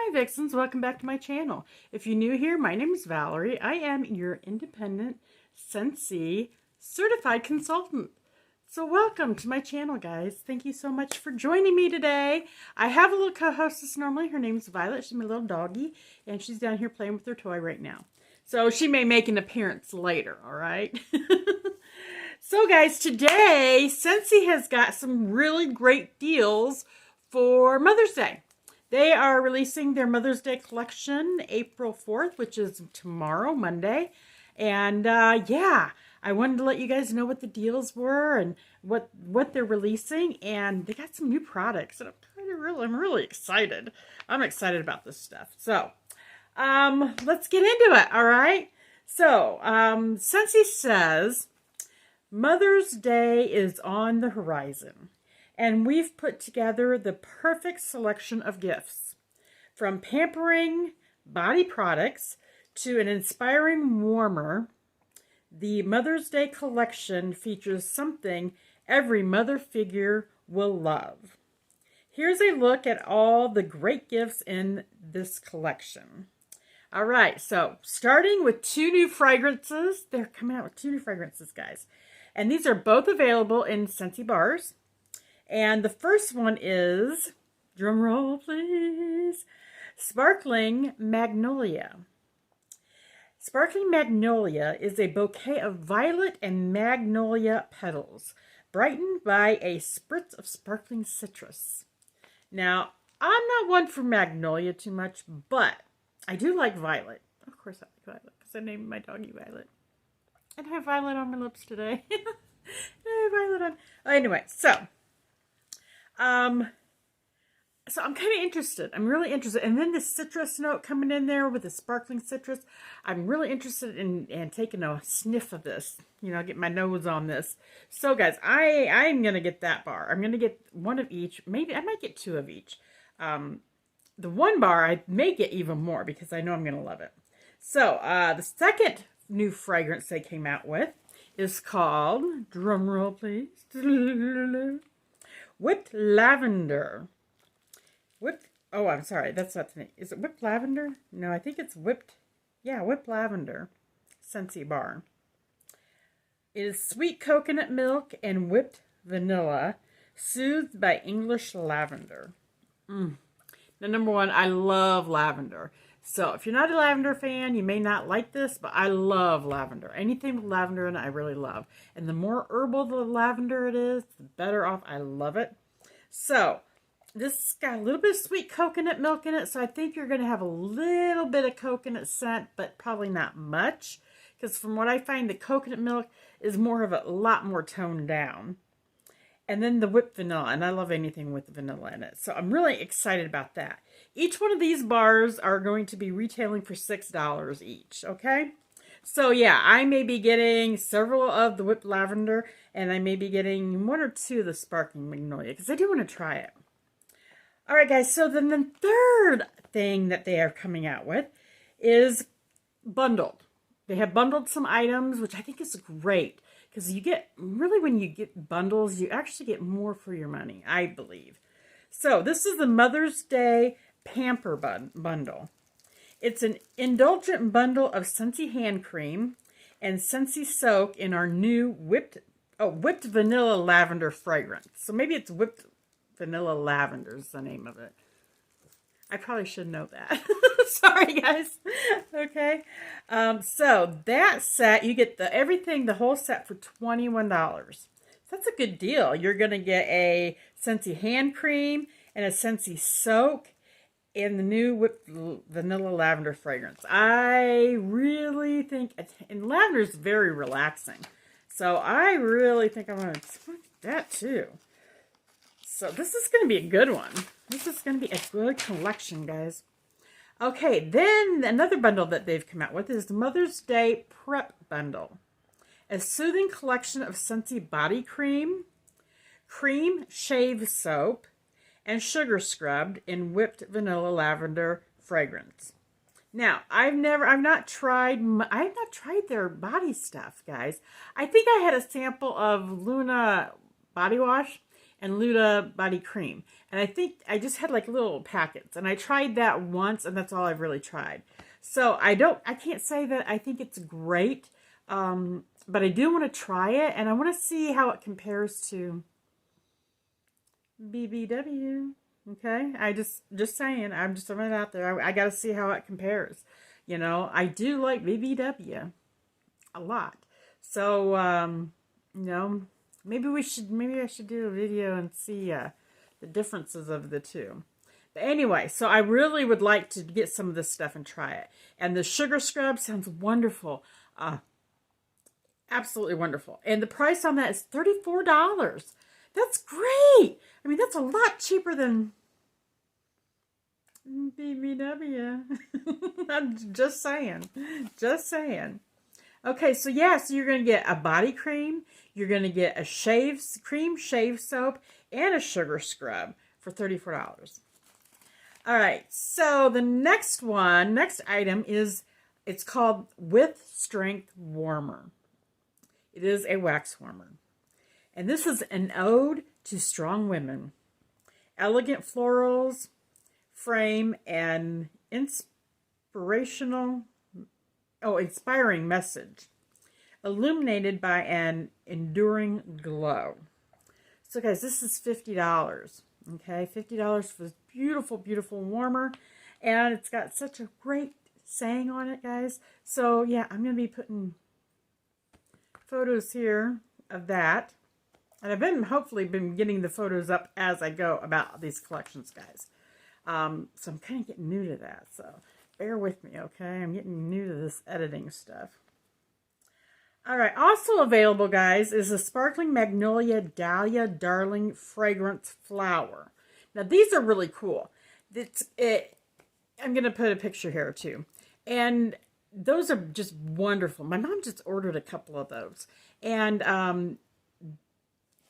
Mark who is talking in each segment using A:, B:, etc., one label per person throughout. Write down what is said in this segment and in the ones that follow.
A: Hi Vixens, welcome back to my channel. If you're new here, my name is Valerie. I am your independent Scentsy certified consultant. So welcome to my channel, guys. Thank you so much for joining me today. I have a little co-hostess normally. Her name is Violet. She's my little doggy, and she's down here playing with her toy right now. So she may make an appearance later, all right? So guys, today Scentsy has got some really great deals for Mother's Day. They are releasing their Mother's Day collection April 4th, which is tomorrow, Monday. And yeah, I wanted to let you guys know what the deals were and what they're releasing. And they got some new products, and I'm really excited. I'm excited about this stuff. So let's get into it, all right? So Scentsy says Mother's Day is on the horizon, and we've put together the perfect selection of gifts. From pampering body products to an inspiring warmer, the Mother's Day collection features something every mother figure will love. Here's a look at all the great gifts in this collection. All right, so starting with two new fragrances. They're coming out with two new fragrances, guys. And these are both available in Scentsy bars. And the first one is, drum roll please, Sparkling Magnolia. Sparkling Magnolia is a bouquet of violet and magnolia petals, brightened by a spritz of sparkling citrus. Now, I'm not one for magnolia too much, but I do like violet. Of course I like violet, because I named my doggy Violet. And I have violet on my lips today. I have violet on. Anyway, so I'm kind of interested. I'm really interested. And then the citrus note coming in there with the sparkling citrus. I'm really interested in taking a sniff of this. You know, get my nose on this. So guys, I'm going to get that bar. I'm going to get one of each. Maybe I might get two of each. The one bar I may get even more because I know I'm going to love it. So the second new fragrance they came out with is called, drumroll please, Whipped Lavender. Oh, I'm sorry, that's not the name. Is it Whipped Lavender? No, I think it's Whipped Lavender. Scentsy bar. It is sweet coconut milk and whipped vanilla, soothed by English lavender. Now, number one, I love lavender. So if you're not a lavender fan, you may not like this, but I love lavender. Anything with lavender in it, I really love. And the more herbal the lavender it is, the better off. I love it. So this has got a little bit of sweet coconut milk in it, so I think you're going to have a little bit of coconut scent, but probably not much. Because from what I find, the coconut milk is more of a lot more toned down. And then the whipped vanilla, and I love anything with vanilla in it. So I'm really excited about that. Each one of these bars are going to be retailing for $6 each, okay? So yeah, I may be getting several of the whipped lavender, and I may be getting one or two of the sparkling magnolia, because I do want to try it. All right, guys, so then the third thing that they are coming out with is bundled. They have bundled some items, which I think is great. Because you get, really when you get bundles, you actually get more for your money, I believe. So this is the Mother's Day Pamper bundle. It's an indulgent bundle of Scentsy hand cream and Scentsy soak in our new whipped vanilla lavender fragrance. So maybe it's whipped vanilla lavender is the name of it. I probably should know that. Sorry, guys. Okay. So that set, you get everything, the whole set for $21. So that's a good deal. You're going to get a Scentsy hand cream and a Scentsy soak and the new whipped vanilla lavender fragrance. I really think, and lavender is very relaxing. So I really think I'm going to try that too. So this is going to be a good one. This is going to be a good collection, guys. Okay, then another bundle that they've come out with is the Mother's Day Prep Bundle. A soothing collection of Scentsy body cream, cream shave soap, and sugar scrubbed in whipped vanilla lavender fragrance. Now, I've not tried their body stuff, guys. I think I had a sample of Luna body wash, and Luda body cream. And I think I just had like little packets, and I tried that once, and that's all I've really tried. So I can't say that I think it's great, but I do want to try it, and I want to see how it compares to BBW. Okay, just saying, I'm just throwing it out there. I got to see how it compares. You know, I do like BBW a lot. So, you know, maybe I should do a video and see the differences of the two. But anyway, so I really would like to get some of this stuff and try it. And the sugar scrub sounds wonderful. Absolutely wonderful. And the price on that is $34. That's great. I mean, that's a lot cheaper than BBW. I'm just saying. Just saying. Okay, so yeah, so you're going to get a body cream, you're going to get a cream shave soap, and a sugar scrub for $34. All right, so the next item is, it's called With Strength Warmer. It is a wax warmer. And this is an ode to strong women. Elegant florals, frame, and inspiring message, illuminated by an enduring glow. So guys, this is $50. Okay, $50 for this beautiful, beautiful warmer. And it's got such a great saying on it, guys. So yeah, I'm going to be putting photos here of that. And I've hopefully been getting the photos up as I go about these collections, guys. So I'm kind of getting new to that. So bear with me, okay? I'm getting new to this editing stuff. All right, also available, guys, is a Sparkling Magnolia Dahlia Darling Fragrance Flower. Now, these are really cool. I'm going to put a picture here, too. And those are just wonderful. My mom just ordered a couple of those. And,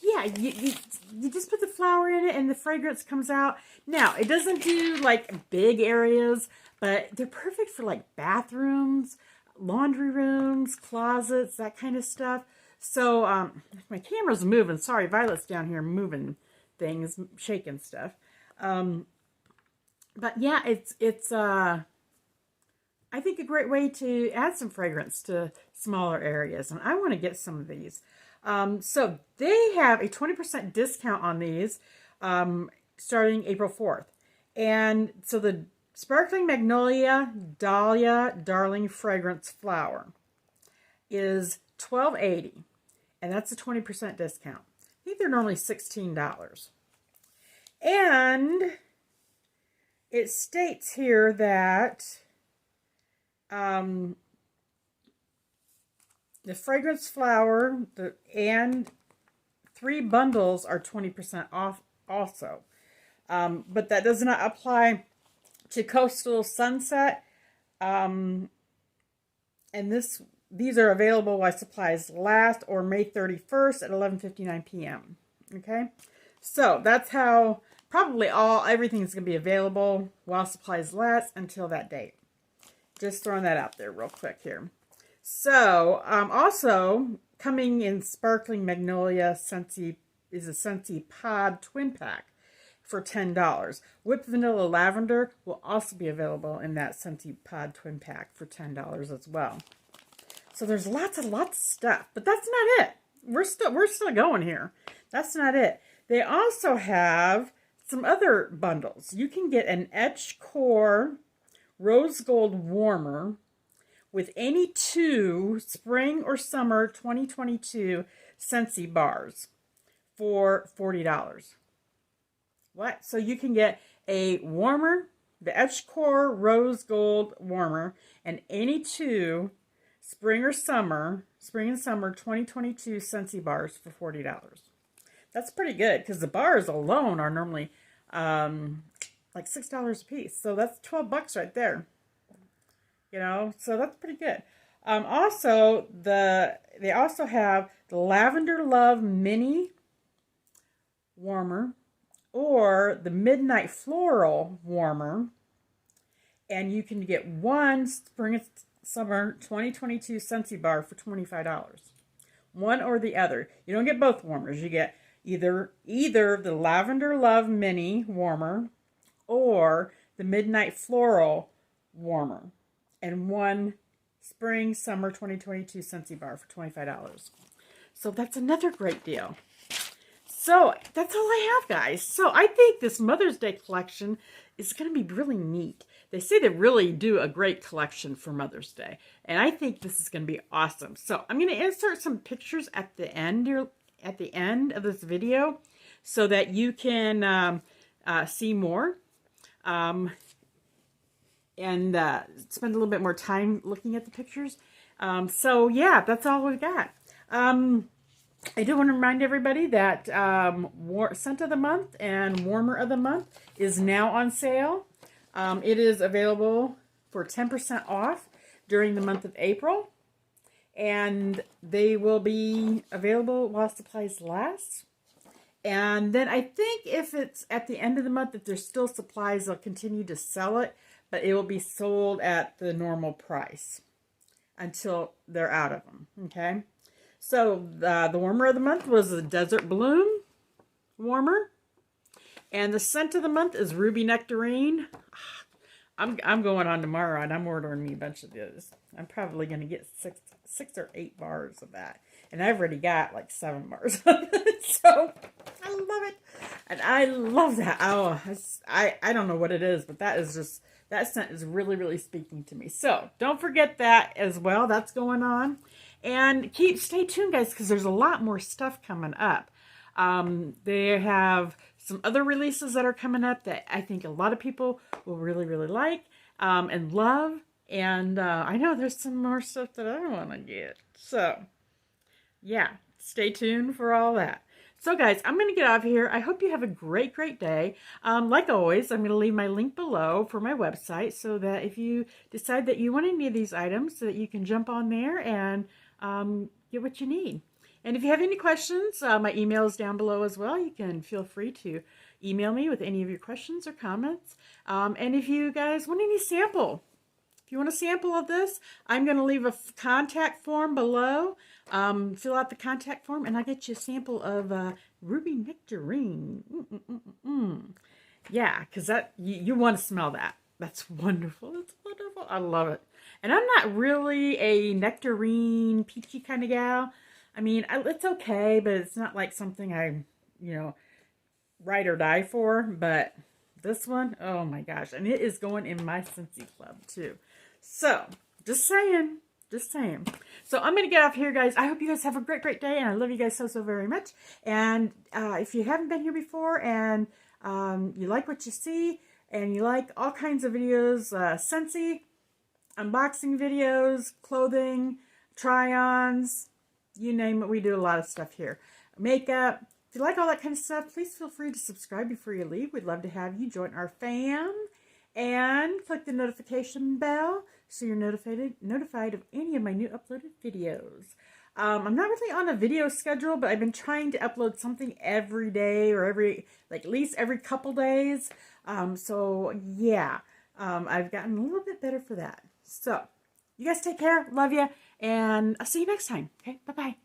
A: yeah, you just put the flower in it and the fragrance comes out. Now, it doesn't do, like, big areas, but they're perfect for, like, bathrooms, laundry rooms, closets, that kind of stuff. So, my camera's moving. Sorry, Violet's down here moving things, shaking stuff. But, yeah, it's I think a great way to add some fragrance to smaller areas. And I want to get some of these. So they have a 20% discount on these starting April 4th. And so the Sparkling Magnolia Dahlia Darling Fragrance Flower is $12.80. And that's a 20% discount. I think they're normally $16. And it states here that the fragrance flower and 3 bundles are 20% off also. But that does not apply to Coastal Sunset. And these are available while supplies last, or May 31st at 11:59 p.m. Okay? So that's how probably everything's going to be available while supplies last until that date. Just throwing that out there real quick here. So, also coming in Sparkling Magnolia Scentsy is a Scentsy Pod Twin Pack for $10. Whipped Vanilla Lavender will also be available in that Scentsy Pod Twin Pack for $10 as well. So there's lots of stuff, but that's not it. We're still going here. That's not it. They also have some other bundles. You can get an Etch Core Rose Gold Warmer with any 2 spring or summer 2022 Scentsy bars for $40. What? So you can get a warmer, the Etch Core Rose Gold Warmer, and any 2 spring and summer 2022 Scentsy bars for $40. That's pretty good, because the bars alone are normally like $6 a piece. So that's $12 right there. You know, so that's pretty good. Also, they also have the Lavender Love Mini Warmer or the Midnight Floral Warmer. And you can get 1 Spring and Summer 2022 Scentsy bar for $25. One or the other. You don't get both warmers. You get either the Lavender Love Mini Warmer or the Midnight Floral Warmer, and one Spring Summer 2022 Scentsy bar for $25. So that's another great deal. So that's all I have, guys. So I think this Mother's Day collection is going to be really neat. They say they really do a great collection for Mother's Day, and I think this is going to be awesome. So I'm going to insert some pictures at the end of this video so that you can see more and spend a little bit more time looking at the pictures. So yeah, that's all we've got. I do want to remind everybody that Scent of the Month and Warmer of the Month is now on sale. It is available for 10% off during the month of April. And they will be available while supplies last. And then I think if it's at the end of the month, if there's still supplies, they'll continue to sell it. But it will be sold at the normal price until they're out of them. Okay? So the warmer of the month was the Desert Bloom warmer. And the scent of the month is Ruby Nectarine. I'm going on tomorrow and I'm ordering me a bunch of those. I'm probably going to get six or 8 bars of that. And I've already got like 7 bars of it. So I love it. And I love that. Oh, I don't know what it is, but that scent is really, really speaking to me. So don't forget that as well. That's going on. And stay tuned, guys, because there's a lot more stuff coming up. They have some other releases that are coming up that I think a lot of people will really, really like and love. And I know there's some more stuff that I want to get. So, yeah, stay tuned for all that. So, guys, I'm going to get out of here. I hope you have a great, great day. Like always, I'm going to leave my link below for my website so that if you decide that you want any of these items, so that you can jump on there and get what you need. And if you have any questions, my email is down below as well. You can feel free to email me with any of your questions or comments. And if you guys want any sample, if you want a sample of this, I'm going to leave a contact form below. Fill out the contact form and I'll get you a sample of Ruby Nectarine. Yeah, because you want to smell that. That's wonderful. It's wonderful. I love it. And I'm not really a nectarine, peachy kind of gal. I mean, it's okay, but it's not like something I, ride or die for. But this one, oh my gosh. And it is going in my Scentsy club too. So, just saying. Just saying. So, I'm going to get off here, guys. I hope you guys have a great, great day. And I love you guys so, so very much. And if you haven't been here before and you like what you see and you like all kinds of videos, Scentsy, unboxing videos, clothing, try-ons, you name it, we do a lot of stuff here. Makeup. If you like all that kind of stuff, please feel free to subscribe before you leave. We'd love to have you join our fam. And click the notification bell so you're notified of any of my new uploaded videos. I'm not really on a video schedule, but I've been trying to upload something every day or at least every couple days. So yeah, I've gotten a little bit better for that. So, you guys take care. Love you. And I'll see you next time. Okay, bye-bye.